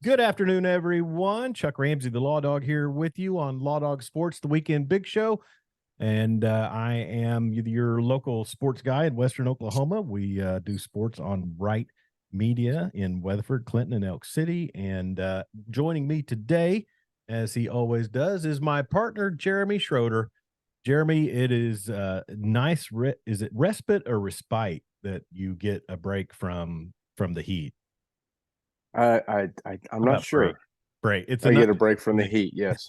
Good afternoon, everyone. Chuck Ramsey, the Lawdog, here with you on Lawdog Sports, the Weekend Big Show. And I am your local sports guy in Western Oklahoma. We do sports on Right Media in Weatherford, Clinton, and Elk City. And joining me today, as he always does, is my partner, Jeremy Schroeder. Jeremy, it is nice. Is it respite or respite that you get a break from the heat? I'm not Break? sure. Break. It's I enough get a break from the break. heat, yes.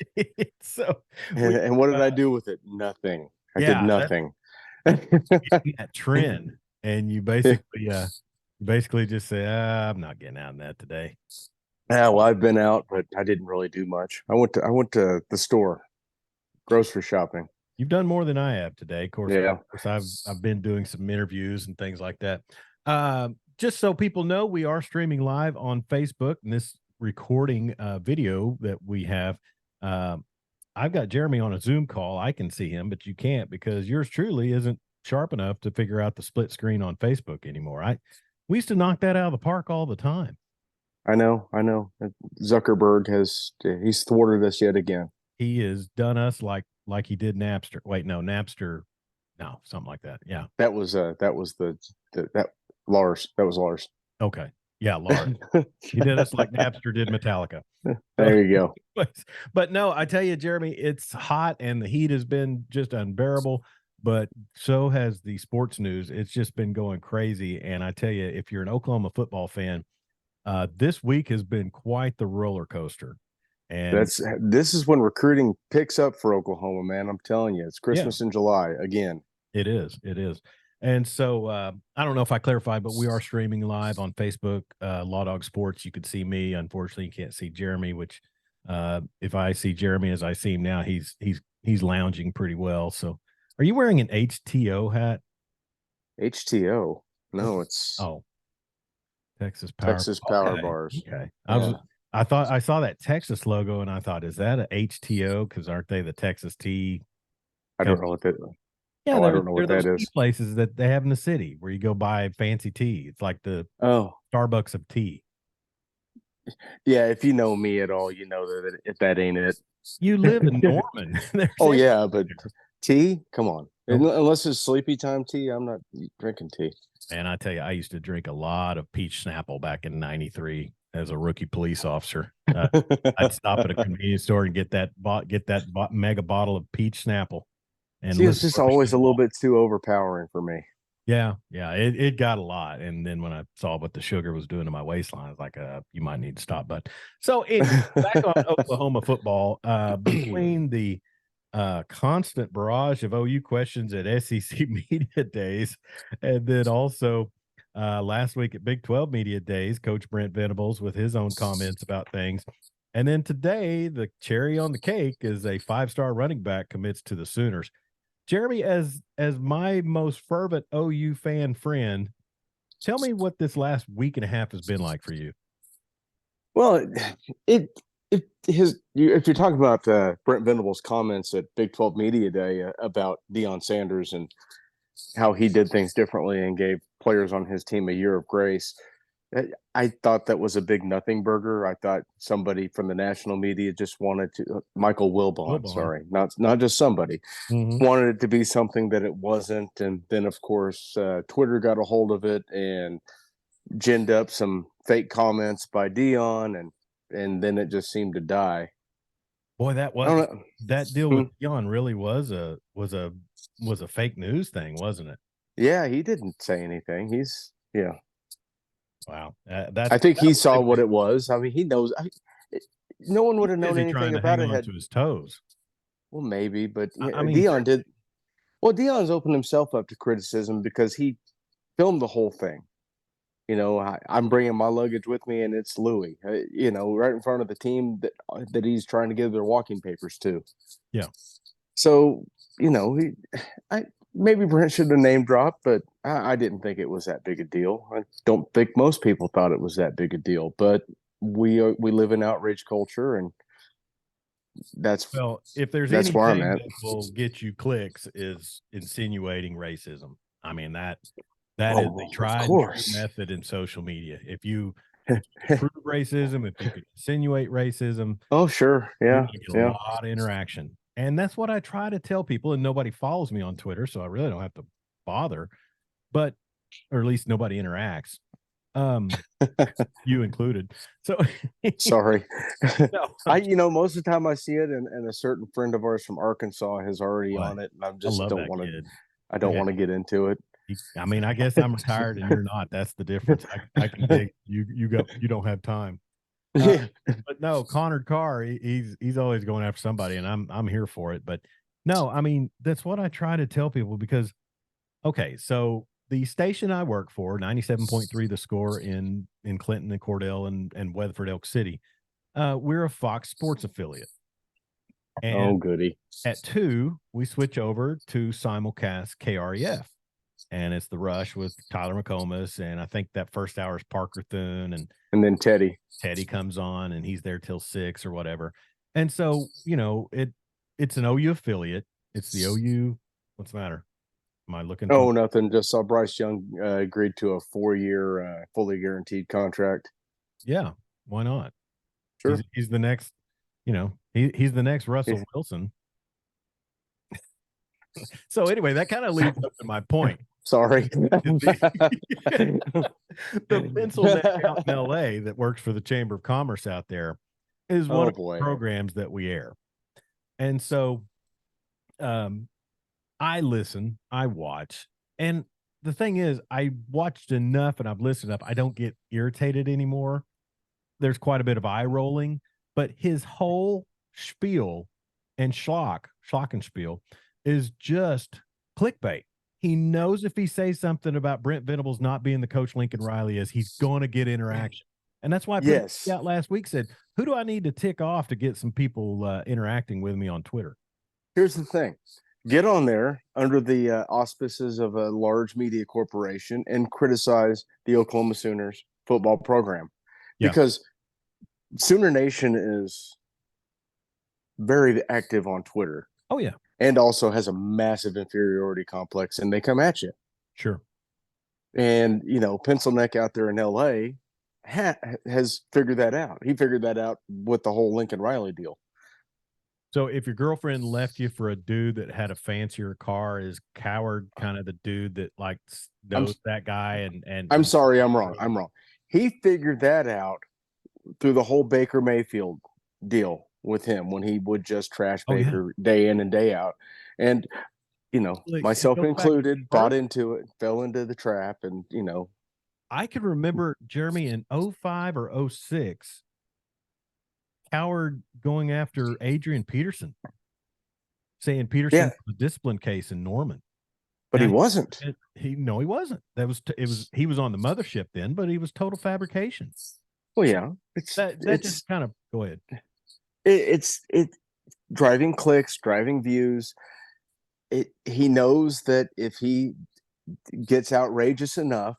So And we, and what did I do with it? Nothing. I did yeah, that's nothing. that trend, and you basically just say, I'm not getting out in that today. Yeah, well, I've been out, but I didn't really do much. I went to the store, grocery shopping. You've done more than I have today. Yeah. Of course, I've been doing some interviews and things like that. Just so people know, we are streaming live on Facebook, and this recording video that we have. I've got Jeremy on a Zoom call. I can see him, but you can't because yours truly isn't sharp enough to figure out the split screen on Facebook anymore. We used to knock that out of the park all the time. I know. Zuckerberg he's thwarted us yet again. He has done us like he did Napster. Wait, no, Napster, no, something like that. Yeah. That was that Lars. That was Lars. Okay. Yeah, Lars. He did us like Napster did Metallica. There you go. But no, I tell you, Jeremy, it's hot and the heat has been just unbearable. But so has the sports news. It's just been going crazy. And I tell you, if you're an Oklahoma football fan, this week has been quite the roller coaster. And This is when recruiting picks up for Oklahoma, man. I'm telling you, it's yeah, Christmas in July again. it is. It is. And so I don't know if I clarified, but we are streaming live on Facebook, Law Dog Sports. You could see me. Unfortunately, you can't see Jeremy, which if I see Jeremy as I see him now, he's lounging pretty well. So are you wearing an HTO hat? HTO. No, it's Oh, Texas Power. Texas Power Okay. Bars. Okay. Yeah, I thought I saw that Texas logo and I thought, is that a HTO? Because aren't they the Texas tea I don't know company? what that. Yeah, Oh, I don't know they're what those that tea is. places that they have in the city where you go buy fancy tea. It's like the Oh, Starbucks of tea. yeah. If you know me at all, you know that if that ain't it. You live in Norman. There's Oh everything yeah, but there. tea. Come on. Nope. Unless it's sleepy time tea, I'm not drinking tea. And I tell you, I used to drink a lot of peach Snapple back in '93 as a rookie police officer. I'd stop at a convenience store and get that mega bottle of peach Snapple and See, it's listen just first to always the a little ball. bit too overpowering for me. Yeah, it got a lot. And then when I saw what the sugar was doing to my waistline, I was like, you might need to stop. But so anyway, back on Oklahoma football, between the constant barrage of OU questions at SEC Media Days, and then also last week at Big 12 Media Days, Coach Brent Venables with his own comments about things. And then today, the cherry on the cake is a 5-star running back commits to the Sooners. Jeremy, as my most fervent OU fan friend, tell me what this last week and a half has been like for you. Well, if you're talking about Brent Venables' comments at Big 12 Media Day about Deion Sanders and how he did things differently and gave players on his team a year of grace, I thought that was a big nothing burger. I thought somebody from the national media just wanted to Michael Wilbon, Wilbon. sorry, not just somebody Mm-hmm. wanted it to be something that it wasn't, and then of course Twitter got a hold of it and ginned up some fake comments by Dion, and then it just seemed to die. Boy, I don't know. that deal Hmm. with Dion really was a fake news thing, wasn't it? Yeah, he didn't say anything. Yeah. Wow, I think that he was saw really what it was. I mean, he knows. No one would have known busy trying anything to about hang it on had. to his toes. Well, maybe, but I yeah, mean, Dion did. Well, Dion's opened himself up to criticism because he filmed the whole thing. I'm bringing my luggage with me, and it's Louis. Right in front of the team that he's trying to give their walking papers to. yeah, So I maybe Brent should have name dropped, but I didn't think it was that big a deal. I don't think most people thought it was that big a deal, but we live in outrage culture, and that's well, if there's that's where I'm anything at. that will get you clicks is insinuating racism. I mean that is Oh, a of tried and true course. method in social media. If you prove racism, if you could insinuate racism, Oh, sure. you're Yeah. going to get a Yeah. lot of interaction. And that's what I try to tell people. And nobody follows me on Twitter, so I really don't have to bother. But, or at least nobody interacts, you included. So, Sorry. no, Most of the time I see it, and a certain friend of ours from Arkansas is already what? on it, and I I just love don't that want to. kid. I don't Yeah. want to get into it. I mean, I guess I'm retired and you're not. That's the difference. I can dig you. You don't have time. Yeah. But no, Connor Carr, he's always going after somebody, and I'm here for it. But no, I mean that's what I try to tell people because okay, so the station I work for, 97.3 The Score in Clinton and Cordell and Weatherford, Elk City, we're a Fox Sports affiliate, Oh, and goody. at 2 we switch over to simulcast KREF, and it's the Rush with Tyler McComas, and I think that first hour is Parker Thune, and And then Teddy. Teddy comes on, and he's there till 6 or whatever. And so, it's an OU affiliate. It's the OU. What's the matter? Am I looking through? Oh, nothing. Just saw Bryce Young agreed to a 4-year, fully guaranteed contract. Yeah, why not? Sure. He's the next, he's the next Russell Wilson. So anyway, that kind of leads up to my point. Sorry. The pencil neck out in LA that works for the Chamber of Commerce out there is one of the programs that we air. And so I listen, I watch, and the thing is, I watched enough and I've listened enough. I don't get irritated anymore. There's quite a bit of eye rolling, but his whole spiel and schlockenspiel is just clickbait. He knows if he says something about Brent Venables not being the coach Lincoln Riley is, he's going to get interaction. And that's why I put it out last week, said, who do I need to tick off to get some people interacting with me on Twitter? Here's the thing. Get on there under the auspices of a large media corporation and criticize the Oklahoma Sooners football program. Yeah. Because Sooner Nation is very active on Twitter. Oh, yeah. And also has a massive inferiority complex, and they come at you. Sure. And, Pencil Neck out there in L.A. has figured that out. He figured that out with the whole Lincoln Riley deal. So if your girlfriend left you for a dude that had a fancier car, is Coward kind of the dude that knows that guy? And I'm sorry, I'm wrong. He figured that out through the whole Baker Mayfield deal with him when he would just trash Baker day in and day out. And, myself included, bought into it, fell into the trap. And, I can remember, Jeremy, in 05 or 06, Coward going after Adrian Peterson, saying Peterson was a discipline case in Norman. But he wasn't. He wasn't. He was on the mothership then, but he was total fabrication. Well, yeah. It's just kind of, go ahead. It's driving clicks, driving views. He knows that if he gets outrageous enough,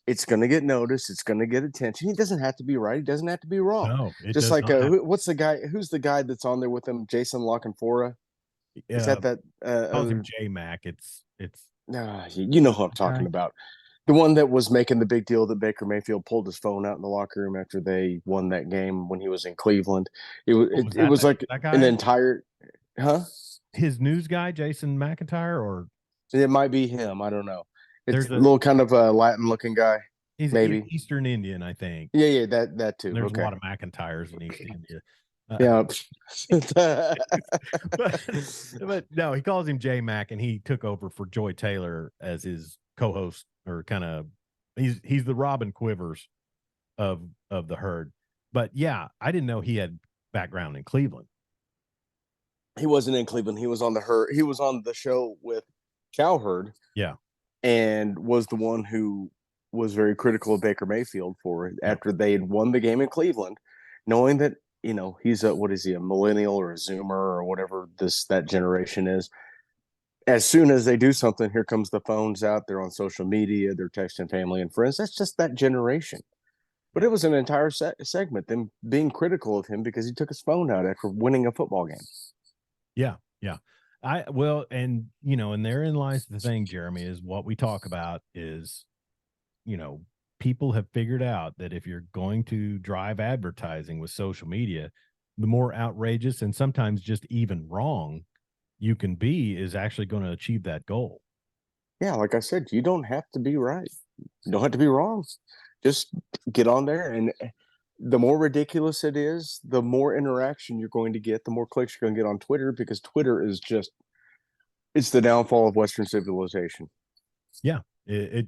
it's going to get noticed. It's going to get attention. He doesn't have to be right. He doesn't have to be wrong. No, just like what's the guy? Who's the guy that's on there with him? Jason Lockenfora. Is that? Calls him J Mac. It's. You know who I'm talking about. The one that was making the big deal that Baker Mayfield pulled his phone out in the locker room after they won that game when he was in Cleveland. It was like an entire, his news guy, Jason McIntyre, or it might be him. I don't know. It's a little kind of a Latin looking guy. He's maybe Eastern Indian, I think. Yeah, that too. There's a lot of McIntyres in East India. Yeah. but no, he calls him J Mac, and he took over for Joy Taylor as his co-host, or kind of he's the Robin Quivers of the herd. But yeah, I didn't know he had background in Cleveland. He wasn't in Cleveland. He was on the herd. He was on the show with Cowherd. Yeah. And was the one who was very critical of Baker Mayfield for it after they had won the game in Cleveland, knowing that, he's a millennial or a Zoomer or whatever that generation is. As soon as they do something, here comes the phones out. They're on social media. They're texting family and friends. That's just that generation. But it was an entire segment, them being critical of him because he took his phone out after winning a football game. Yeah. And therein lies the thing, Jeremy, is what we talk about is, people have figured out that if you're going to drive advertising with social media, the more outrageous and sometimes just even wrong you can be is actually going to achieve that goal. Yeah, like I said, you don't have to be right. You don't have to be wrong. Just get on there, and the more ridiculous it is, the more interaction you're going to get, the more clicks you're going to get on Twitter, because Twitter is just it's the downfall of Western civilization. Yeah.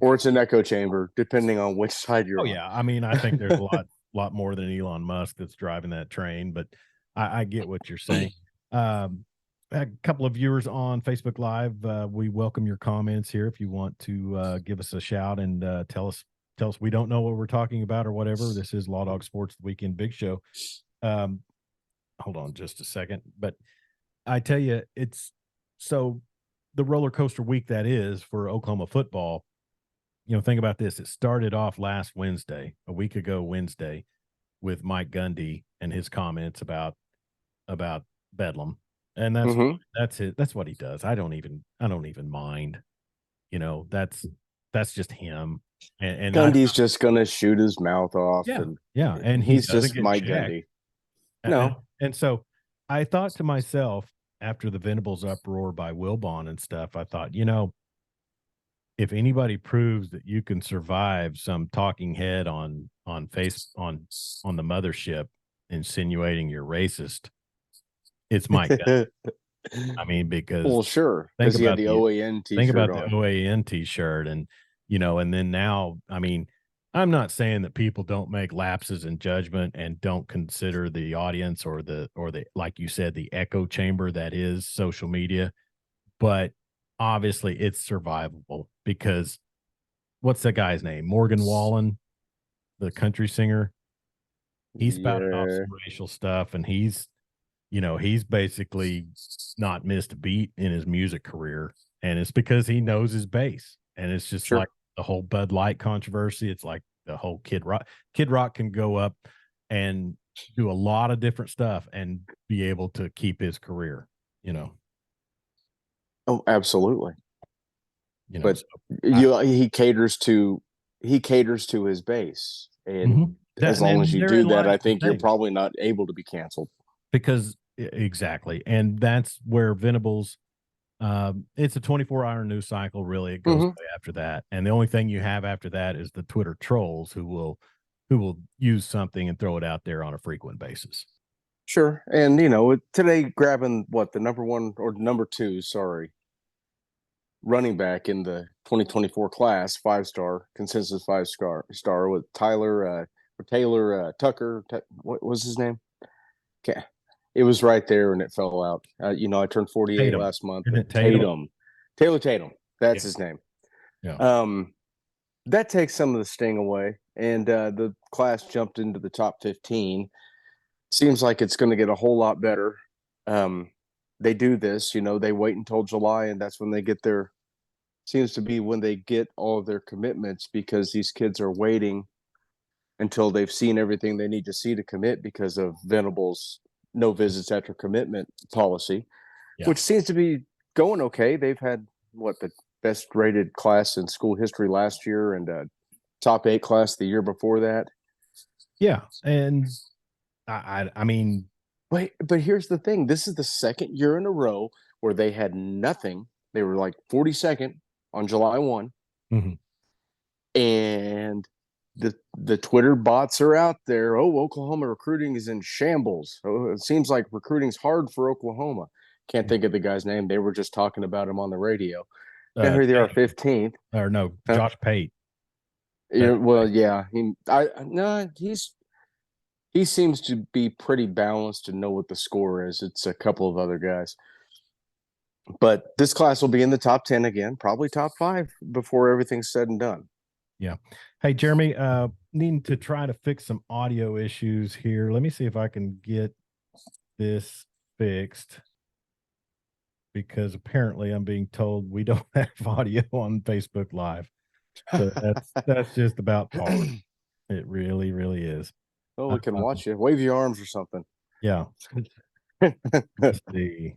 Or it's an echo chamber, depending on which side you're Oh on. yeah. I mean, I think there's a lot more than Elon Musk that's driving that train, but I get what you're saying. A couple of viewers on Facebook Live. We welcome your comments here. If you want to give us a shout and tell us we don't know what we're talking about or whatever. This is Lawdog Sports, the Weekend Big Show. Hold on just a second, but I tell you, it's so the roller coaster week that is for Oklahoma football. Think about this. It started off last Wednesday, a week ago Wednesday, with Mike Gundy and his comments about Bedlam. And that's it. That's what he does. I don't even mind. That's just him. And Gundy's just gonna shoot his mouth off, and and he's doesn't just get Mike checked. Gundy. No, and so I thought to myself after the Venables uproar by Wilbon and stuff, I thought, if anybody proves that you can survive some talking head on the mothership insinuating you're racist, it's Mike Gundy. I mean, because well, sure, because he had the OAN think T-shirt about on. the OAN T-shirt, and and then now, I mean, I'm not saying that people don't make lapses in judgment and don't consider the audience or the like you said, the echo chamber that is social media, but obviously it's survivable because what's that guy's name? Morgan Wallen, the country singer. He spouted off some racial stuff, and he's basically not missed a beat in his music career, and it's because he knows his bass. And it's just like the whole Bud Light controversy. It's like the whole Kid Rock. Kid Rock can go up and do a lot of different stuff and be able to keep his career. Oh, absolutely. But so he caters to his base, and as long as you do that, I think you're probably not able to be canceled. Because exactly, and that's where Venables. It's a 24-hour news cycle. Really, it goes away after that, and the only thing you have after that is the Twitter trolls who will use something and throw it out there on a frequent basis. Sure, and today grabbing the number one or number two, sorry, running back in the 2024 class, 5-star consensus 5-star with Taylor Tucker. What was his name? Okay, it was right there and it fell out. I turned 48 Tatum. last month. Tatum. Taylor Tatum. That's his name. Yeah. That takes some of the sting away, and the class jumped into the top 15. Seems like it's going to get a whole lot better. They do this, they wait until July, and that's when they get seems to be when they get all of their commitments, because these kids are waiting until they've seen everything they need to see to commit because of Venables' no visits after commitment policy, which seems to be going okay. They've had the best rated class in school history last year, and top 8 class the year before that. Yeah, and I mean, but here's the thing: this is the second year in a row where they had nothing. They were like 42nd on July 1, and the Twitter bots are out there. Oh, Oklahoma recruiting is in shambles. Oh, it seems like recruiting's hard for Oklahoma. Can't think of the guy's name. They were just talking about him on the radio. Now here they are, 15th. Or no, Josh Pate. Well, yeah. He seems to be pretty balanced and know what the score is. It's a couple of other guys. But this class will be in the top 10 again, probably top 5 before everything's said and done. Yeah. Hey, Jeremy, needing to try to fix some audio issues here. Let me see if I can get this fixed, because apparently I'm being told we don't have audio on Facebook Live. So that's just about par. It really, really is. Oh, we can watch you. Wave your arms or something. Yeah. Let's see.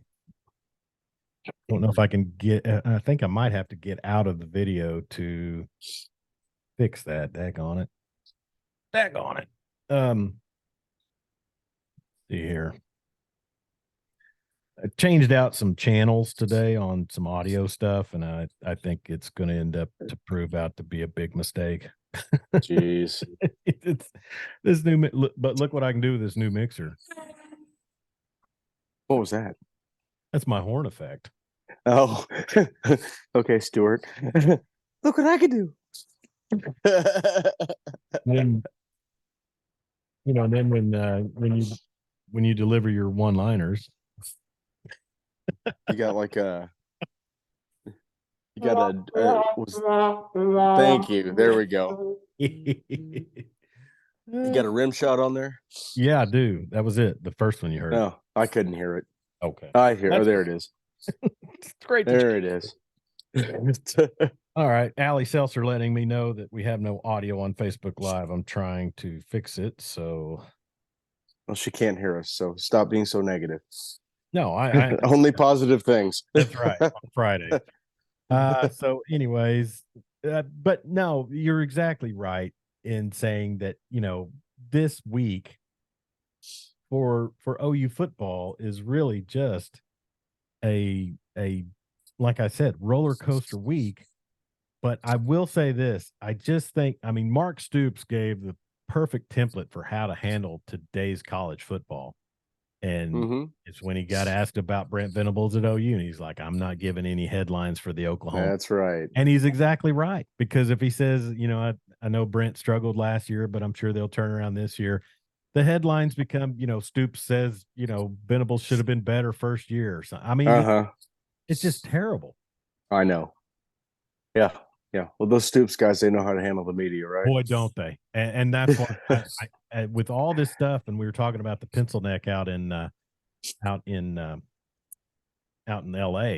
Don't know if I can get. I think I might have to get out of the video to fix that. Daggone it. Daggone it. See here. I changed out some channels today on some audio stuff, and I think it's going to end up to prove out to be a big mistake. Jeez. It's this but look what I can do with this new mixer. What was that? That's my horn effect. Oh, okay, Stuart. Look what I can do. Then then when you deliver your one-liners, you got like a thank you. There we go. You got a rim shot on there? Yeah, I do. That was it. The first one you heard. No, I couldn't hear it. Okay. I hear. Oh, there it is. It's great. There it is. All right. Allie Seltzer letting me know that we have no audio on Facebook Live. I'm trying to fix it. So, well, she can't hear us. So stop being so negative. No, I only positive things. That's right. On Friday. So, anyways, but no, you're exactly right in saying that this week for OU football is really just a like I said, roller coaster week. But I will say this: I just think, Mark Stoops gave the perfect template for how to handle today's college football. And it's when he got asked about Brent Venables at OU, and he's like, I'm not giving any headlines for the Oklahoma. That's right. And he's exactly right. Because if he says, I know Brent struggled last year, but I'm sure they'll turn around this year. The headlines become, Stoops says, Venables should have been better first year or something. It's just terrible. I know. Yeah. Yeah. Well, those Stoops guys, they know how to handle the media, right? Boy, don't they? And that's why I with all this stuff, and we were talking about the pencil neck out in LA.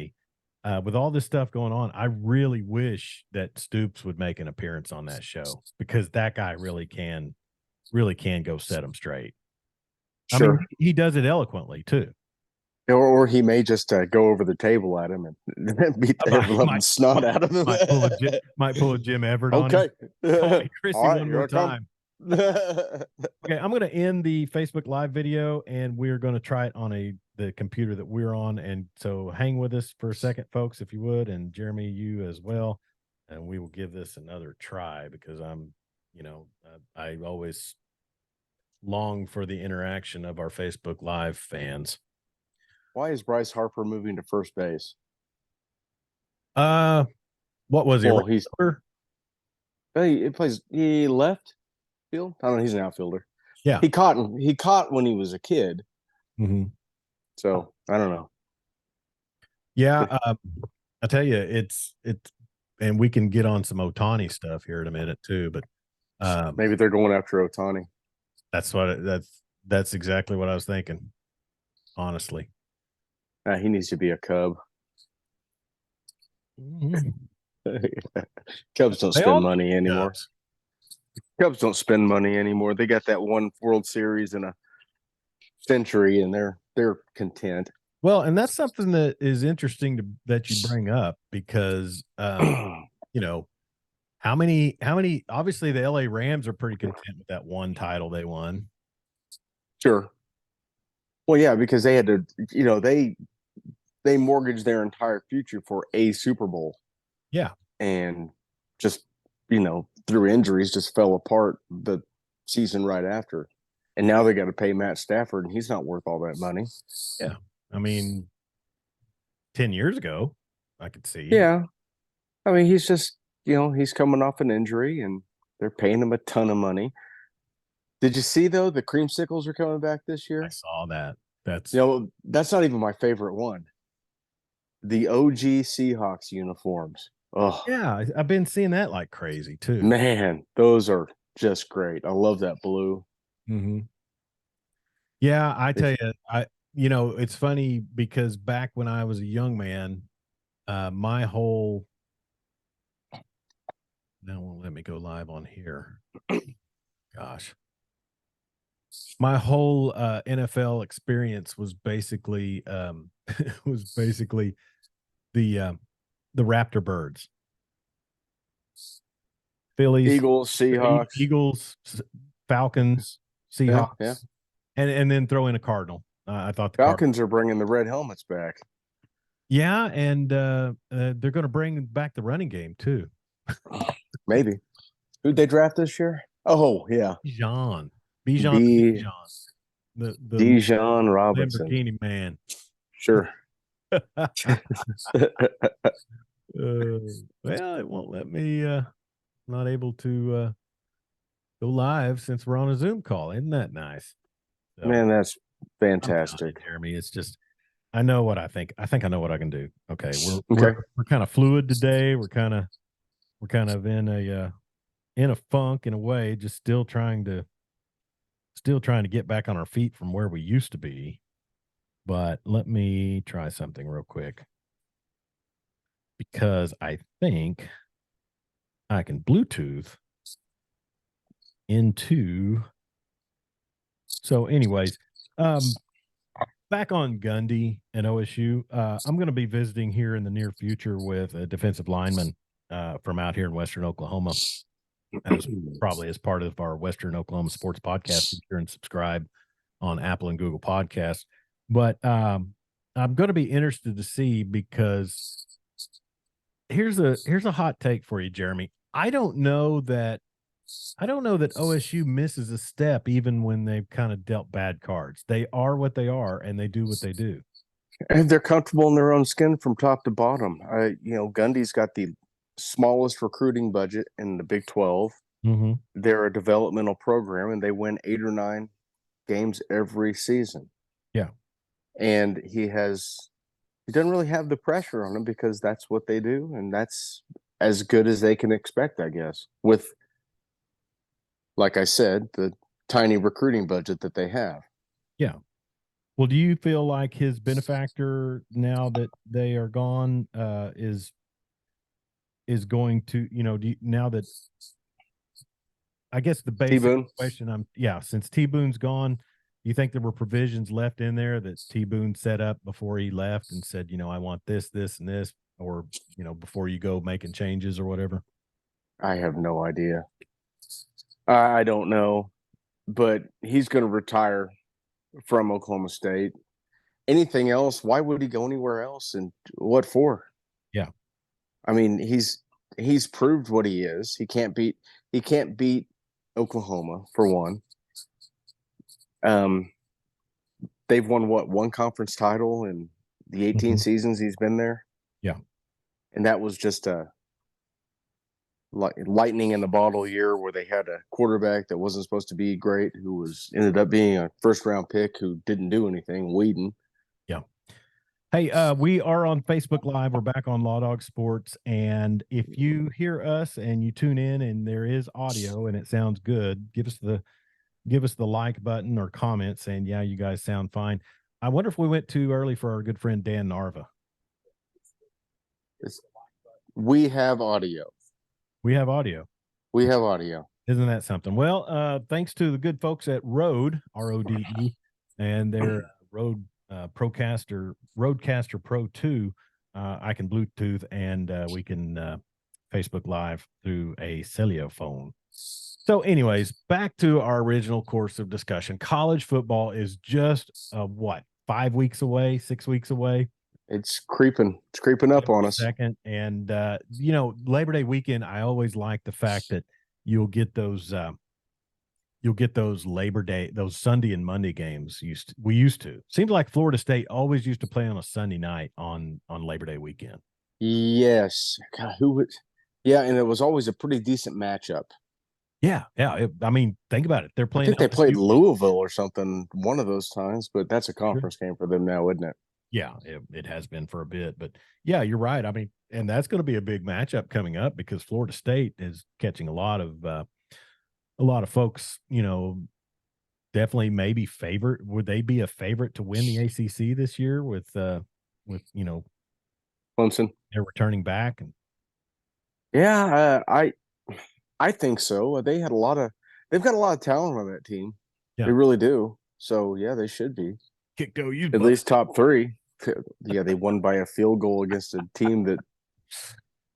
With all this stuff going on, I really wish that Stoops would make an appearance on that show, because that guy really can go set them straight. Sure. He does it eloquently too. Or he may just go over the table at him and beat the snot out of him. Might pull a Jim Everett on him. Okay. Chrissy, one more time. Okay, I'm going to end the Facebook Live video, and we're going to try it on the computer that we're on. And so hang with us for a second, folks, if you would, and Jeremy, you as well. And we will give this another try, because I always long for the interaction of our Facebook Live fans. Why is Bryce Harper moving to first base? What was he? He left field. I don't know. He's an outfielder. Yeah. He caught when he was a kid. So I don't know. Yeah. I tell you, it's, and we can get on some Ohtani stuff here in a minute too, but maybe they're going after Ohtani. That's exactly what I was thinking. Honestly. He needs to be a Cub. Cubs don't spend money anymore. Cubs don't spend money anymore. They got that one World Series in a century, and they're content. Well, and that's something that is interesting that you bring up, because how many obviously the LA Rams are pretty content with that one title they won. Sure. Well, yeah, because they had to, they mortgaged their entire future for a Super Bowl. Yeah. And just, through injuries, just fell apart the season right after. And now they got to pay Matt Stafford, and he's not worth all that money. Yeah. 10 years ago, I could see. Yeah. He's just, he's coming off an injury, and they're paying him a ton of money. Did you see, though, the creamsicles are coming back this year? I saw that. That's not even my favorite one. The OG Seahawks uniforms. Oh, yeah, I've been seeing that like crazy too. Man, those are just great. I love that blue. Yeah, I tell you, it's funny, because back when I was a young man, my whole now won't let me go live on here. Gosh. My whole NFL experience was basically the Raptor birds. Phillies, Eagles, Seahawks. Eagles, Falcons, Yeah, Seahawks, yeah. and then throw in a Cardinal. I thought the Falcons are bringing the red helmets back. Yeah, and they're going to bring back the running game too. Maybe. Who'd they draft this year? Oh, yeah. Bijan, the Bijan Robinson. Lamborghini man. Sure. Well, it won't let me. Not able to go live since we're on a Zoom call. Isn't that nice? So, Man, that's fantastic. You, Jeremy. It's just I know what I think. I think I know what I can do. Okay, Okay. we're kind of fluid today. We're kind of in a funk in a way, just still trying to get back on our feet from where we used to be. But let me try something real quick because I think I can Bluetooth into. So, anyways, back on Gundy and OSU, I'm going to be visiting here in the near future with a defensive lineman from out here in Western Oklahoma, probably as part of our Western Oklahoma Sports Podcast. Be sure and subscribe on Apple and Google Podcasts. But I'm going to be interested to see because here's a hot take for you, Jeremy. I don't know that OSU misses a step even when they've kind of dealt bad cards. They are what they are, and they do what they do. And they're comfortable in their own skin from top to bottom. Gundy's got the smallest recruiting budget in the Big 12. Mm-hmm. They're a developmental program, and they win 8 or 9 games every season. Yeah. And he doesn't really have the pressure on him because that's what they do, and that's as good as they can expect, I guess, with, like I said, the tiny recruiting budget that they have. Yeah. Well, do you feel like his benefactor, now that they are gone, is going to, now that, I guess the basic question since T Boone's gone, you think there were provisions left in there that T Boone set up before he left and said, I want this, this, and this, or, before you go making changes or whatever? I have no idea. I don't know, but he's going to retire from Oklahoma State. Anything else? Why would he go anywhere else? And what for? Yeah. I mean, he's proved what he is. He can't beat Oklahoma, for one. They've won one conference title in the 18 seasons he's been there. Yeah. And that was just a lightning in the bottle year where they had a quarterback that wasn't supposed to be great, who ended up being a first round pick who didn't do anything, Whedon. Yeah. Hey, we are on Facebook Live. We're back on Lawdog Sports. And if you hear us and you tune in and there is audio and it sounds good, give us the like button or comment saying, yeah, you guys sound fine. I wonder if we went too early for our good friend Dan Narva. We have audio. We have audio. Isn't that something? Well, thanks to the good folks at Rode, RODE, and their Rode Rodecaster Pro 2, I can Bluetooth and we can Facebook Live through a Celio phone. So anyways, back to our original course of discussion. College football is just 5 weeks away, 6 weeks away. It's creeping up on us. Second. And Labor Day weekend, I always like the fact that you'll get those Labor Day, those Sunday and Monday games. We used to. Seems like Florida State always used to play on a Sunday night on Labor Day weekend. Yes. God, who would? Yeah, and it was always a pretty decent matchup. Yeah. I mean, think about it. They're playing. I think they played Louisville or something one of those times, but that's a conference game for them now, isn't it? Yeah, it has been for a bit, but yeah, you're right. I mean, and that's going to be a big matchup coming up because Florida State is catching a lot of folks, definitely maybe favorite. Would they be a favorite to win the ACC this year with Clemson? They're returning back. And yeah, I think so. They've got a lot of talent on that team. Yeah. They really do. So yeah, they should be. At least top 3. Yeah, they won by a field goal against a team that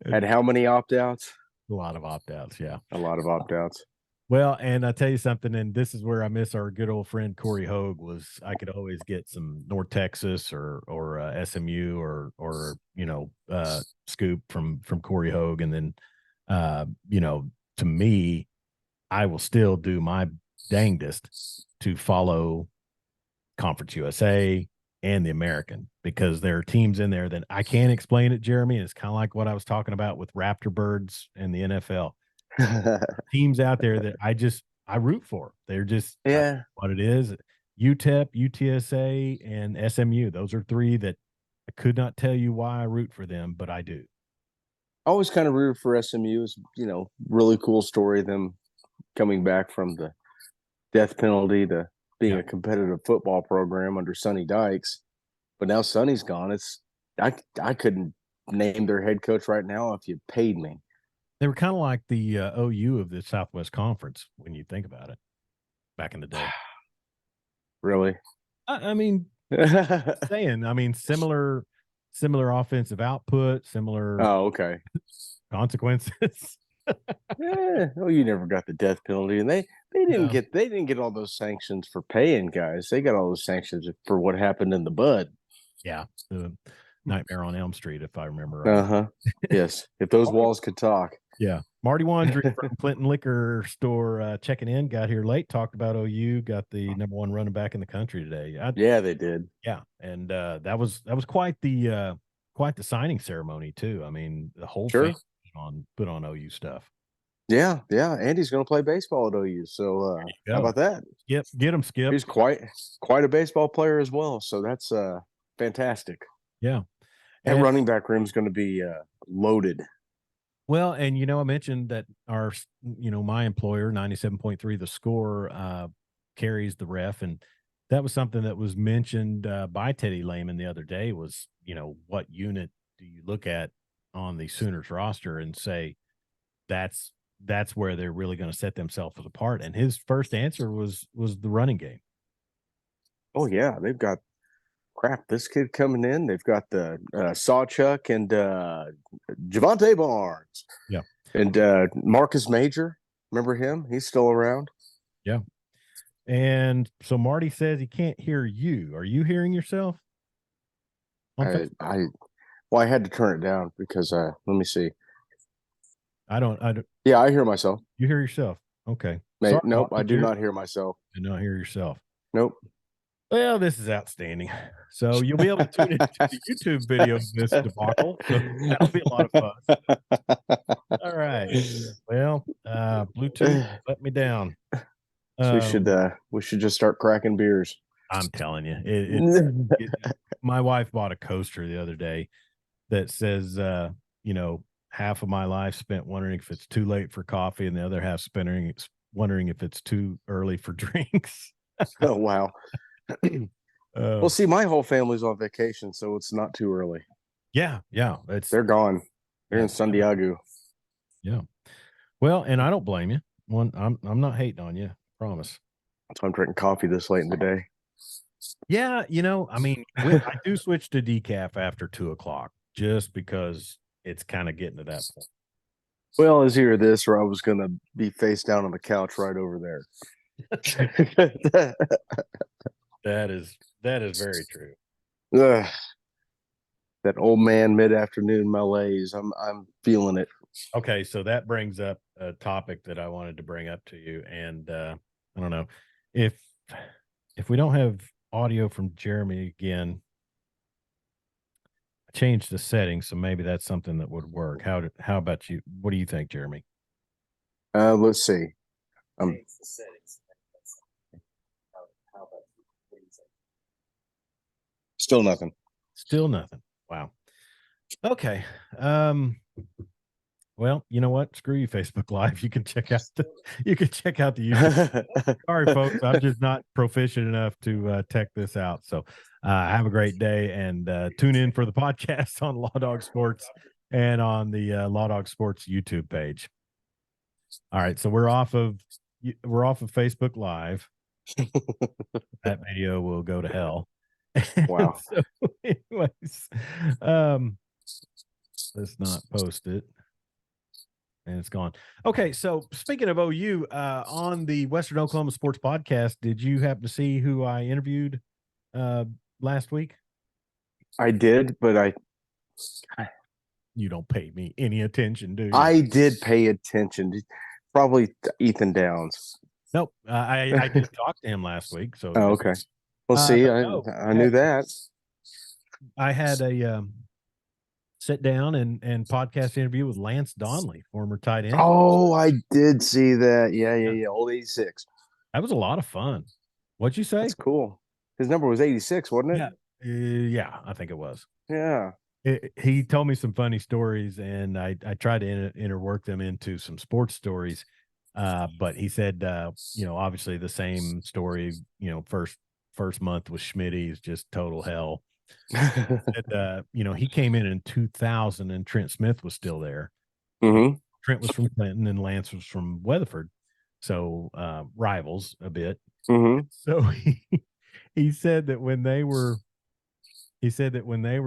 had how many opt-outs? A lot of opt-outs, yeah. A lot of opt-outs. Well, and I tell you something, and this is where I miss our good old friend Corey Hogue. Was I could always get some North Texas or SMU or scoop from Corey Hogue, and then to me, I will still do my dangdest to follow Conference USA and the American, because there are teams in there that I can't explain it, Jeremy. And it's kind of like what I was talking about with Raptor Birds and the NFL. Teams out there that I root for. They're just what it is. UTEP, UTSA, and SMU. Those are three that I could not tell you why I root for them, but I do. I always kind of rooted for SMU. It's, really cool story, them coming back from the death penalty to being a competitive football program under Sonny Dykes. But now Sonny's gone. I couldn't name their head coach right now if you paid me. They were kind of like the OU of the Southwest Conference when you think about it back in the day. Really? I mean, similar offensive output, similar consequences. You never got the death penalty, and they didn't get all those sanctions for paying guys. They got all those sanctions for what happened in the bud. Yeah, the Nightmare on Elm Street, if I remember right. Yes, if those walls could talk. Yeah, Marty Wandry from Clinton Liquor Store checking in. Got here late. Talked about OU. Got the number one running back in the country today. Yeah, they did. Yeah, and that was quite the signing ceremony too. I mean, the whole thing put on OU stuff. Yeah. Andy's going to play baseball at OU. So how about that? Yep, get him, Skip. He's quite a baseball player as well. So that's fantastic. Yeah, and running back room is going to be loaded. Well, and I mentioned that our my employer 97.3 The Score carries the ref, and that was something that was mentioned by Teddy Lehman the other day. Was what unit do you look at on the Sooners roster and say that's where they're really going to set themselves apart? And his first answer was the running game. Oh yeah, they've got this kid coming in. They've got the Sawchuck and Javante Barnes. Yeah. And Marcus Major. Remember him? He's still around. Yeah. And so Marty says he can't hear you. Are you hearing yourself? I had to turn it down because let me see. I don't. Yeah, I hear myself. You hear yourself? Okay. Nope, I do not hear myself. Did not hear yourself. Nope. Well, this is outstanding. So you'll be able to tune into the YouTube video of this debacle. So that'll be a lot of fun. All right. Well, Bluetooth let me down. So we should just start cracking beers. I'm telling you, my wife bought a coaster the other day that says, half of my life spent wondering if it's too late for coffee, and the other half wondering if it's too early for drinks. Oh wow. Well, see, my whole family's on vacation, so it's not too early. Yeah. They're gone. They're in San Diego. Yeah. Well, and I don't blame you. I'm not hating on you. Promise. So I'm drinking coffee this late in the day. Yeah, I do switch to decaf after 2:00 just because it's kind of getting to that point. Well, it's either this or I was going to be face down on the couch right over there. That is very true. That old man mid-afternoon malaise. I'm feeling it. Okay, so that brings up a topic that I wanted to bring up to you, and I don't know if we don't have audio from Jeremy again. I changed the settings, so maybe that's something that would work. How about you? What do you think, Jeremy? Let's see. Still nothing. Still nothing. Wow. Okay. Well, you know what? Screw you, Facebook Live. You can check out the YouTube. Sorry, folks. I'm just not proficient enough to tech this out. So have a great day, and tune in for the podcast on Lawdog Sports and on the Lawdog Sports YouTube page. All right. So we're off of Facebook Live. That video will go to hell. Wow. So anyways, let's not post it. and it's gone. Okay, so speaking of OU, on the Western Oklahoma Sports Podcast, did you happen to see who I interviewed last week? I did, but You don't pay me any attention, do you? I did pay attention. Probably Ethan Downs. Nope. I did talk to him last week. So Oh, okay. Well, see, no, I knew that. I had a sit down and podcast interview with Lance Donley, former tight end. Oh, I did see that. Yeah, Yeah. yeah. Old 86. That was a lot of fun. What'd you say? That's cool. His number was 86, wasn't it? Yeah. Yeah, I think it was. Yeah. He told me some funny stories, and I tried to interwork them into some sports stories. But he said, obviously the same story. First month with Schmitty is just total hell. Said, he came in 2000, and Trent Smith was still there. Mm-hmm. Trent was from Clinton, and Lance was from Weatherford, so rivals a bit. Mm-hmm. So he said that when they were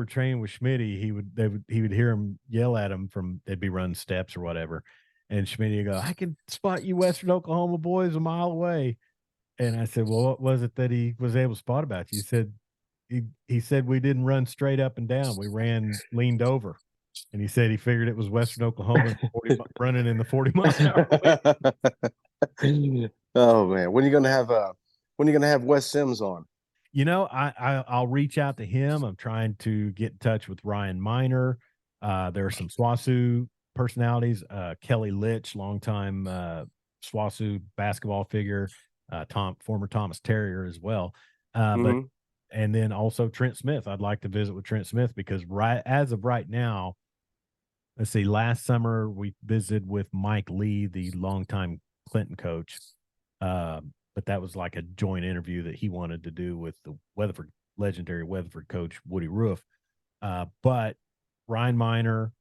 training with Schmitty, he would hear him yell at him they'd be running steps or whatever. And Schmitty would go, "I can spot you Western Oklahoma boys a mile away." And I said, "Well, what was it that he was able to spot about you?" He said, he said we didn't run straight up and down. We ran leaned over. And he said he figured it was Western Oklahoma running in the 40-mile-an-hour. Oh man, when are you gonna have Wes Sims on? I'll reach out to him. I'm trying to get in touch with Ryan Miner. There are some SWASU personalities. Kelly Litch, longtime SWASU basketball figure, former Thomas Terrier as well. But and then also Trent Smith. I'd like to visit with Trent Smith because as of right now, let's see, last summer we visited with Mike Lee, the longtime Clinton coach. But that was like a joint interview that he wanted to do with the legendary Weatherford coach, Woody Roof. But Ryan Miner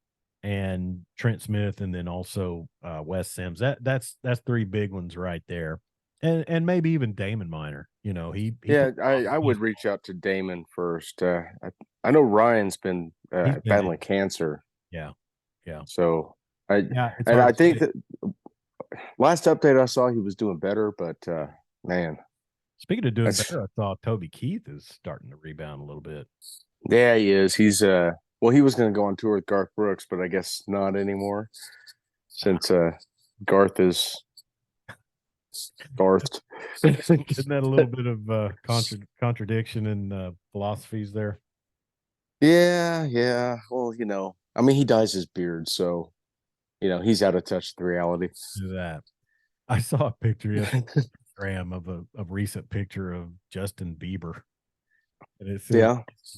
and Trent Smith, and then also Wes Sims. That's three big ones right there. And maybe even Damon Miner. I would reach out to Damon first. I know Ryan's been battling cancer. Yeah. So I it's think that last update I saw he was doing better, but man. Speaking of doing better, I saw Toby Keith is starting to rebound a little bit. Yeah, he is. He's he was going to go on tour with Garth Brooks, but I guess not anymore since Garth is Garth. Isn't that a little bit of contradiction in philosophies there? Yeah. Well, I mean, he dyes his beard, so he's out of touch with reality. Do that. I saw a picture yesterday of a recent picture of Justin Bieber, and it says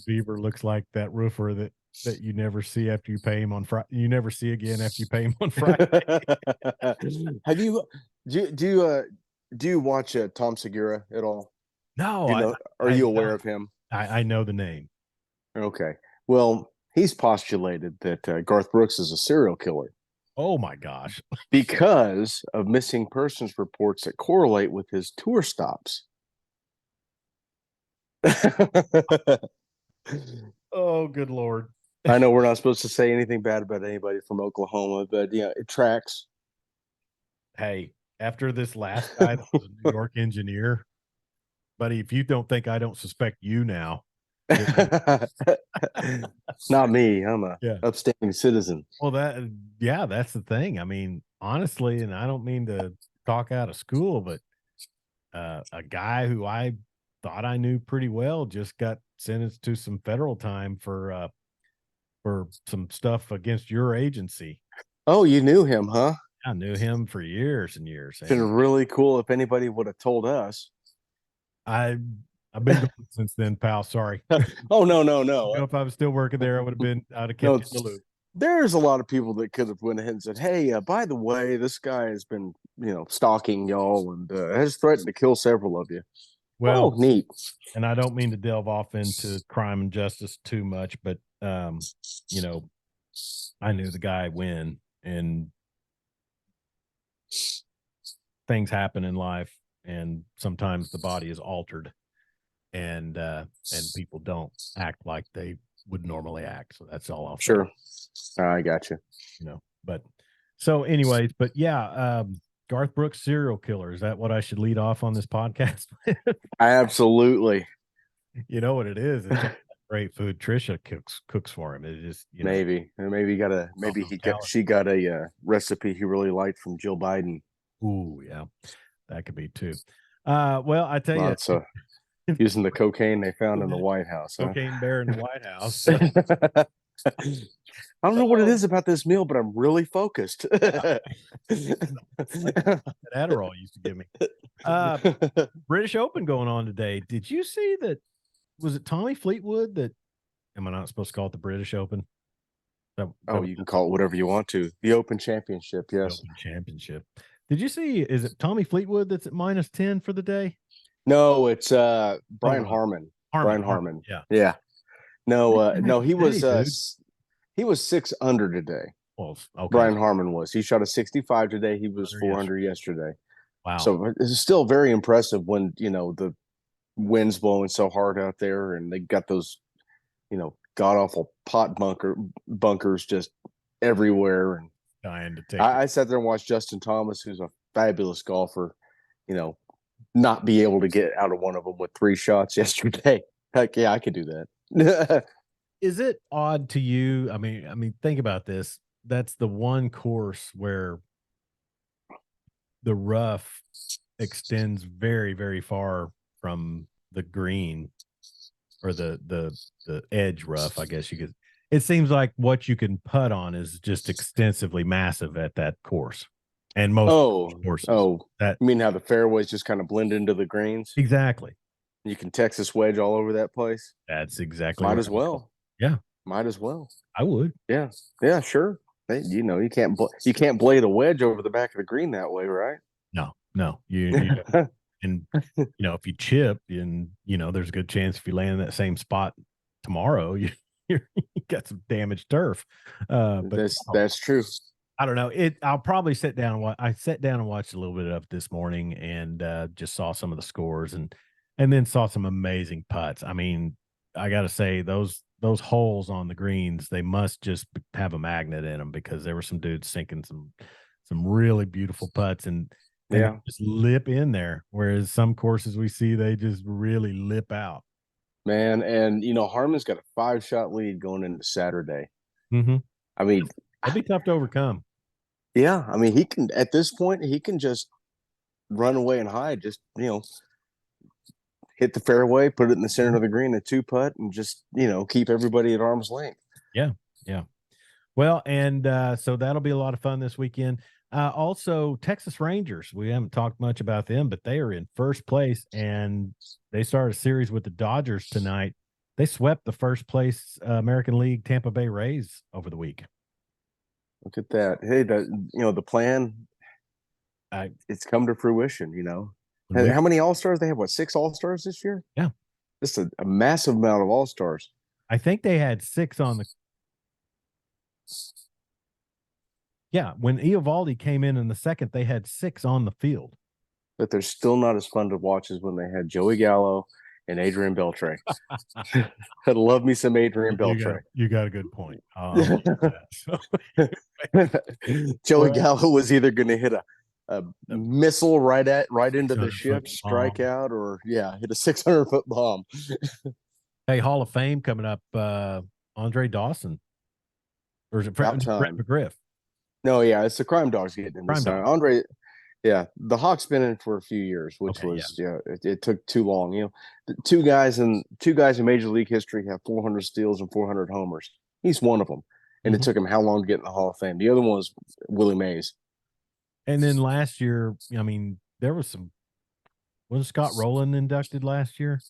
Bieber looks like that roofer that you never see after you pay him on Friday. You never see again after you pay him on Friday. Have you do you watch Tom Segura at all? No. Are you aware of him? I know the name. Okay. Well, he's postulated that Garth Brooks is a serial killer. Oh my gosh. Because of missing persons reports that correlate with his tour stops. Oh, good Lord. I know we're not supposed to say anything bad about anybody from Oklahoma, but it tracks. Hey, after this last guy that was a New York engineer, buddy, if you don't think I don't suspect you now. Not me. I'm a upstanding citizen. Well, that's the thing. I mean, honestly, and I don't mean to talk out of school, but a guy who I thought I knew pretty well just got sentenced to some federal time for some stuff against your agency. Oh, you knew him, huh? I knew him for years and years. It's been really cool if anybody would have told us. I've been gone since then, pal. Sorry. Oh, no. If I was still working there, I'd have kept you in the loop. There's a lot of people that could have went ahead and said, "Hey, by the way, this guy has been, stalking y'all and has threatened to kill several of you." Well, neat. And I don't mean to delve off into crime and justice too much, but I knew the guy when, and things happen in life, and sometimes the body is altered, and people don't act like they would normally act. So that's all I'll say. Sure. I got you. But So, anyways, but yeah, Garth Brooks serial killer. Is that what I should lead off on this podcast with? Absolutely. You know what it is? It's all great food Trisha cooks for him. It just, Maybe nostalgia. she got a recipe he really liked from Jill Biden. Ooh, yeah, that could be too. Well, I tell you, Lots of using the cocaine they found in the White House, huh? cocaine bear in the White House. I don't know what it is about this meal, but I'm really focused. That Adderall used to give me. British Open going on today. Did you see that? Was it Tommy Fleetwood that? Am I not supposed to call it the British Open? Oh, you can call it whatever you want to. The Open Championship, yes. Open Championship. Did you see? Is it Tommy Fleetwood that's at -10 for the day? No, it's Brian Harmon. Brian Harmon. Yeah. Yeah. No, no, he Hey, was 6 under today. well, okay. Brian Harmon was. He shot a 65 today. He was 400 yesterday. Wow. So it's still very impressive when, the wind's blowing so hard out there and they got those, god awful pot bunkers just everywhere. And Dying to take I sat there and watched Justin Thomas, who's a fabulous golfer, not be able to get out of one of them with 3 shots yesterday. Heck yeah, I could do that. Is it odd to you? I mean, think about this. That's the one course where the rough extends very, very far from the green or the edge rough, I guess you could. It seems like what you can putt on is just extensively massive at that course. And most courses. You mean how the fairways just kind of blend into the greens? Exactly. You can Texas wedge all over that place. That's exactly Might right. as well. Yeah. Might as well. I would. Yeah. Yeah, sure. You can't blade a wedge over the back of the green that way, right? No. You and if you chip and there's a good chance if you land in that same spot tomorrow, you got some damaged turf. But that's true. I don't know. I'll probably sit down and I sat down and watched a little bit of it this morning and just saw some of the scores and then saw some amazing putts. I mean, I got to say those holes on the greens, they must just have a magnet in them because there were some dudes sinking some really beautiful putts and just lip in there. Whereas some courses we see, they just really lip out. Man, and Harmon's got a 5-shot lead going into Saturday. Mm-hmm. I mean, it'd be tough to overcome. Yeah, I mean, he can at this point he can just run away and hide. Just hit the fairway, put it in the center of the green, a 2-putt, and just keep everybody at arm's length. Yeah. Well, and so that'll be a lot of fun this weekend. Also, Texas Rangers. We haven't talked much about them, but they are in first place, and they started a series with the Dodgers tonight. They swept the first place American League Tampa Bay Rays over the week. Look at that! Hey, the plan. It's come to fruition. How many All-Stars they have? What, 6 All-Stars this year? Yeah, just a massive amount of All-Stars. I think they had 6 on the. Yeah, when Eovaldi came in the second, they had 6 on the field. But they're still not as fun to watch as when they had Joey Gallo and Adrian Beltre. I'd love me some Adrian Beltre. You got a good point. Joey Gallo was either going to hit a missile right into the ship, strike out, or hit a 600-foot bomb. Hey, Hall of Fame coming up. Andre Dawson, or is it Brett McGriff? No, it's the Crime Dogs getting in this time. Andre, the Hawk's been in for a few years, which it took too long. Two guys in Major League history have 400 steals and 400 homers. He's one of them, and it took him how long to get in the Hall of Fame? The other one was Willie Mays. And then last year, I mean, there was some. Was Scott Rowland inducted last year?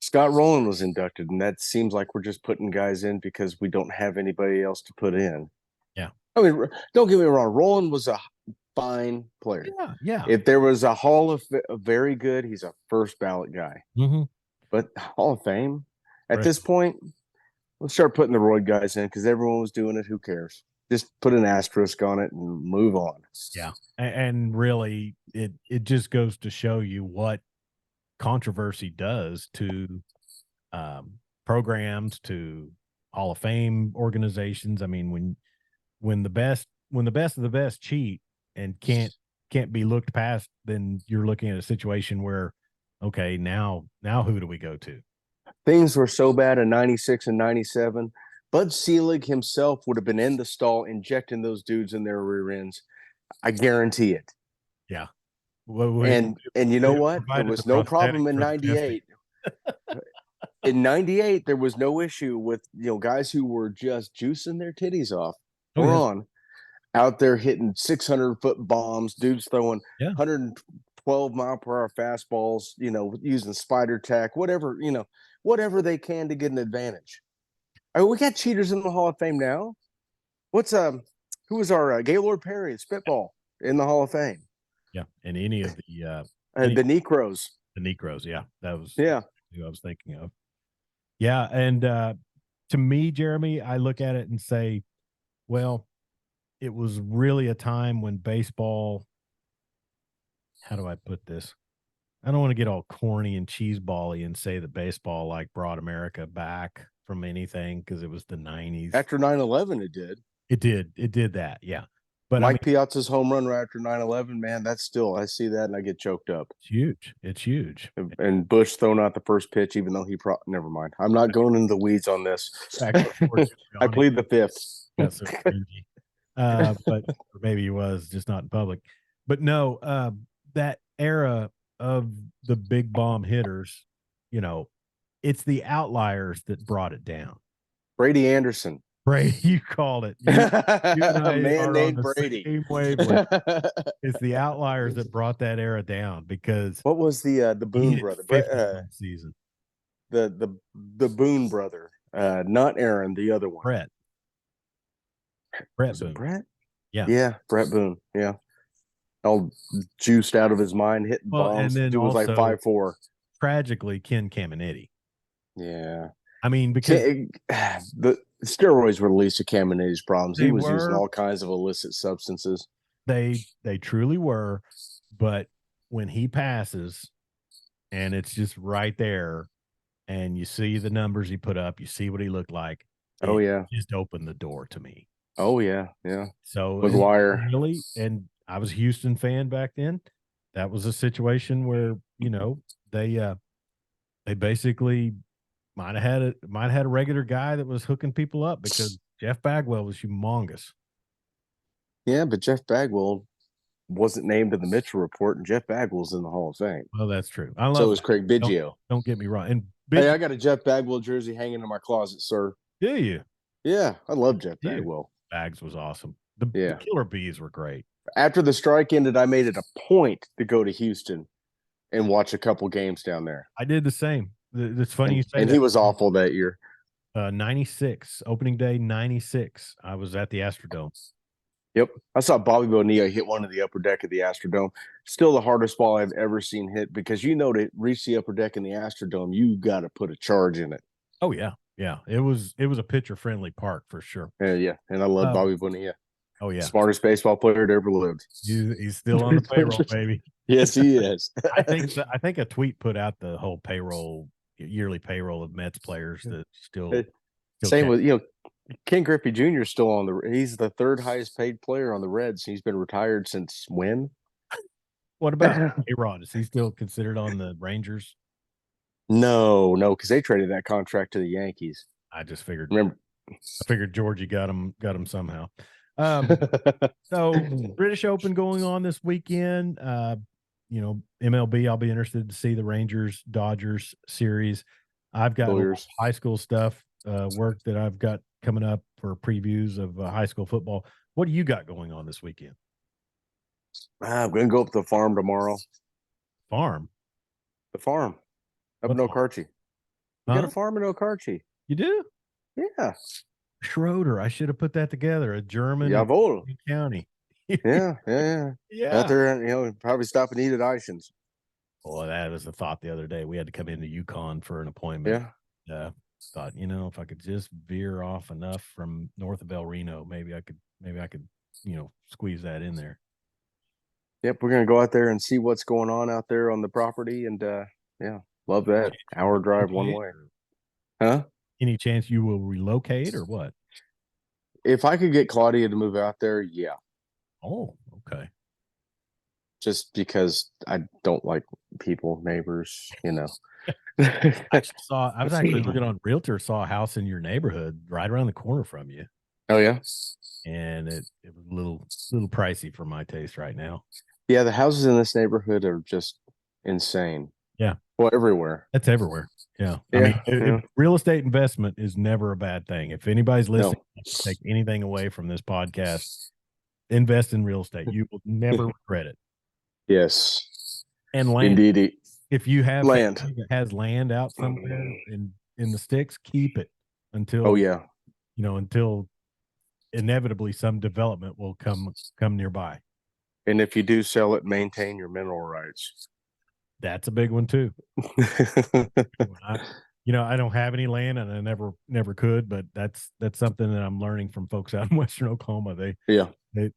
Scott Rowland was inducted, and that seems like we're just putting guys in because we don't have anybody else to put in. Yeah. I mean, don't get me wrong. Rowland was a fine player. Yeah. If there was a Hall of very good, he's a first ballot guy. Mm-hmm. But Hall of Fame, at this point, let's start putting the roid guys in because everyone was doing it. Who cares? Just put an asterisk on it and move on. Yeah. And really, it just goes to show you what controversy does to programs, to Hall of Fame organizations. I mean, when the best when the best of the best cheat and can't be looked past, then you're looking at a situation where, okay, now who do we go to? Things were so bad in 96 and 97. Bud Selig himself would have been in the stall injecting those dudes in their rear ends. I guarantee it. Yeah. And you know what? There Provided the was no prosthetic problem in for the testing. 98. In 98, there was no issue with, guys who were just juicing their titties off. Oh, yeah. On out there hitting 600-foot bombs, dudes throwing Yeah. 112-mile-per-hour fastballs, using spider tack, whatever, whatever they can to get an advantage. We got cheaters in the Hall of Fame now. Who was our Gaylord Perry and Spitball in the Hall of Fame? Yeah, and any of the the Necros. The Necros, yeah, that was who I was thinking of. Yeah, and to me, Jeremy, I look at it and say, well, it was really a time when baseball. How do I put this? I don't want to get all corny and cheesebally and say that baseball like brought America back from anything because it was the 90s. After 9/11, it did. It did that, yeah. But Mike Piazza's home run right after 9/11, man, that's still, I see that and I get choked up. It's huge. And Bush throwing out the first pitch, even though never mind. I'm not going into the weeds on this. I plead the fifth. That's so cringy. But maybe he was just not in public. But no, that era of the big bomb hitters, it's the outliers that brought it down. Brady Anderson. Brady, you called it. You A man named Brady. It's the outliers that brought that era down because what was the Boone brother? Season. The Boone brother, not Aaron, the other one. Brett Boone. Brett? Yeah, Brett Boone. Yeah, all juiced out of his mind, hitting bombs. Dude was like 5'4". Tragically, Ken Caminiti. Yeah, I mean, because the steroids were the least of Caminiti's problems. He was using all kinds of illicit substances. They truly were, but when he passes, and it's just right there, and you see the numbers he put up, you see what he looked like. Oh yeah, just opened the door to me. Oh yeah. So McGuire, really, and I was a Houston fan back then. That was a situation where they basically might have had a regular guy that was hooking people up because Jeff Bagwell was humongous. Yeah, but Jeff Bagwell wasn't named in the Mitchell report, and Jeff Bagwell's in the Hall of Fame. Well, that's true. So is Craig Biggio. Don't get me wrong. And hey, I got a Jeff Bagwell jersey hanging in my closet, sir. Do you? Yeah, I love Jeff Bagwell. Bags was awesome. The Killer Bees were great. After the strike ended, I made it a point to go to Houston and watch a couple games down there. I did the same. It's funny you say and that. He was awful that year. 96, opening day, 96. I was at the Astrodome. Yep. I saw Bobby Bonilla hit one of the upper deck of the Astrodome. Still the hardest ball I've ever seen hit because to reach the upper deck in the Astrodome, you got to put a charge in it. Oh, yeah. Yeah. It was a pitcher-friendly park for sure. Yeah. And I love Bobby Bonilla. Oh, yeah. Smartest baseball player to ever lived. He's still on the payroll, baby. Yes, he is. I think a tweet put out the whole yearly payroll of Mets players that still same with Ken Griffey Jr. is still he's the third highest paid player on the Reds. He's been retired since when? What about A-Rod? Is he still considered on the Rangers? No, because they traded that contract to the Yankees. I just figured. I figured Georgie got him somehow. So British Open going on this weekend. MLB. I'll be interested to see the Rangers Dodgers series. I've got high school stuff, work that I've got coming up for previews of high school football. What do you got going on this weekend? I'm going to go up to the farm tomorrow. Farm? The farm. Up in Okarche. You got a farm in Okarche. You do? Yeah. Schroeder. I should have put that together. A German county. Yeah. Out there, probably stop and eat at Eichens. Well, that was a thought the other day. We had to come into Yukon for an appointment. Yeah. Thought, if I could just veer off enough from north of El Reno, maybe I could, squeeze that in there. Yep, we're gonna go out there and see what's going on out there on the property, and love that. Hour drive one way. Huh? Any chance you will relocate or what? if I could get Claudia to move out there, yeah. Oh, okay. Just because I don't like people, neighbors, I was actually looking on Realtor, saw a house in your neighborhood right around the corner from you. Oh yeah. And it was a little pricey for my taste right now. Yeah, the houses in this neighborhood are just insane. Yeah. Well, everywhere. That's everywhere. Yeah. I Yeah. mean, real estate investment is never a bad thing. If anybody's listening, take anything away from this podcast, invest in real estate. You will never regret it. Yes. And land. Indeed. If you have land that has land out somewhere in the sticks, keep it until until inevitably some development will come nearby. And if you do sell it, maintain your mineral rights. That's a big one too. I don't have any land and I never could, but that's something that I'm learning from folks out in Western Oklahoma.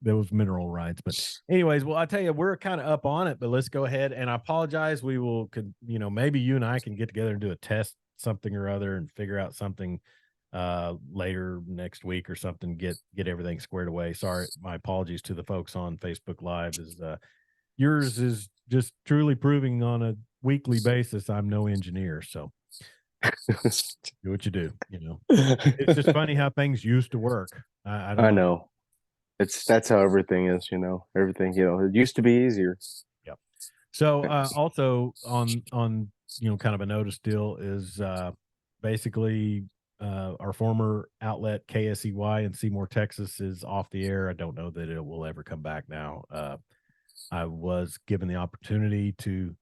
Those mineral rights. But anyways, well, I tell you, we're kind of up on it, but let's go ahead, and I apologize. We will maybe you and I can get together and do a test something or other and figure out something later next week or something, get everything squared away. Sorry, my apologies to the folks on Facebook Live. Yours is just truly proving on a weekly basis I'm no engineer, so do what you do. It's just funny how things used to work. I know. That's how everything is. Everything. It used to be easier. Yep. So also on kind of a notice deal is basically our former outlet KSEY in Seymour, Texas is off the air. I don't know that it will ever come back now. I was given the opportunity to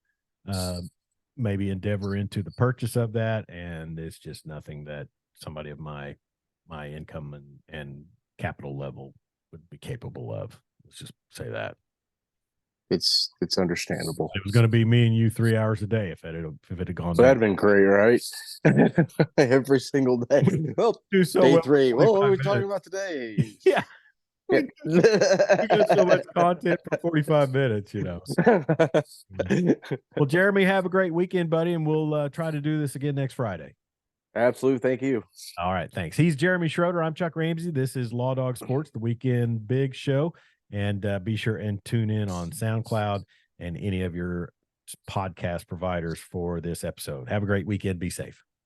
maybe endeavor into the purchase of that, and it's just nothing that somebody of my income and capital level would be capable of. Let's just say that. It's understandable. It was going to be me and you 3 hours a day if it had gone. So that'd been great, right? Every single day. Well, day 3. Well, what are we talking about today? Yeah. We got so much content for 45 minutes, Well, Jeremy, have a great weekend, buddy, and we'll try to do this again next Friday. Absolutely. Thank you. All right. Thanks. He's Jeremy Schroeder. I'm Chuck Ramsey. This is Lawdog Sports, the Weekend Big Show. And be sure and tune in on SoundCloud and any of your podcast providers for this episode. Have a great weekend. Be safe.